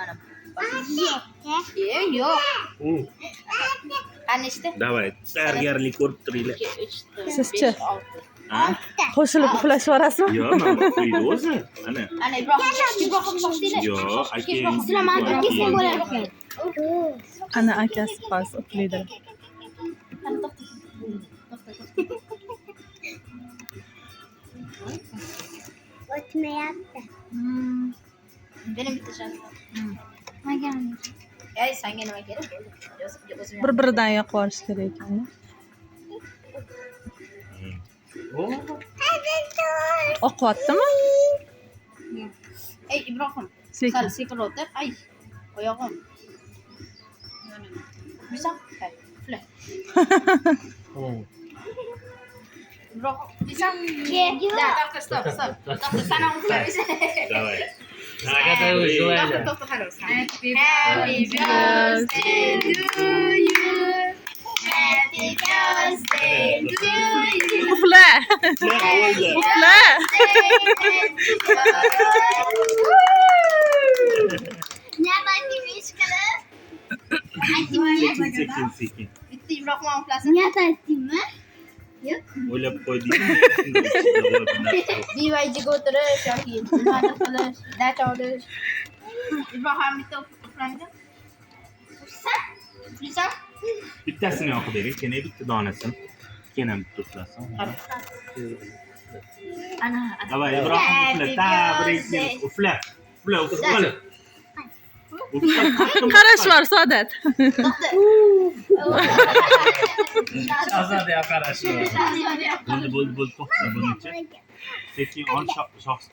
Mana. Yo'q. Qani işte. Давай, tayyorgarlik ko'rib turinglar. 2 3 4 Sizchi? 5 6. Ha? Qo'shilib uxlashib yuborasizmi? Yo'q, mana qo'ydi o'zi. Ana. Ana İbrahim boshlaydi. Yo'q, aka. Sizlar mana birga sen bo'larkan. Ana akasi hozir uxlaydi. Qani to'xta. O'tmayapti. Benim bitta shansım. Magan. Ey senga nima kerak? O'zim. Bir-biridan yoqib olish kerak ekan. Oqyaptimi? Ey İbrahim. Sekin. Sal sekin o'tir. Ay. Oyog'im. Bisa? Hay. Fle. İbrahim. Bisa? Da, stop. Sana uflayabilirsin. Давай. To'xta xalos. Happy birthday to you. Happy birthday to you. Uxla. Uxla. Ne bakayım kılır? Sekin. Bitti İbrahim uflasın. Ne bakayım mı? O'ylab qo'ydik. DYG'ga o'tirish yoki nimani qilish, data olish. İbrahim bitta uflaydi. Bisa? Bittasini yoqib bering, keyin bitta donasini. Keyin ham bitta uxlasin. Ana. Давай, Ibrohim ufla, tabrik. Ufla. Qarash bor, Saodat. Bo'ldi, to'xta, buncha. Sekin ol shoh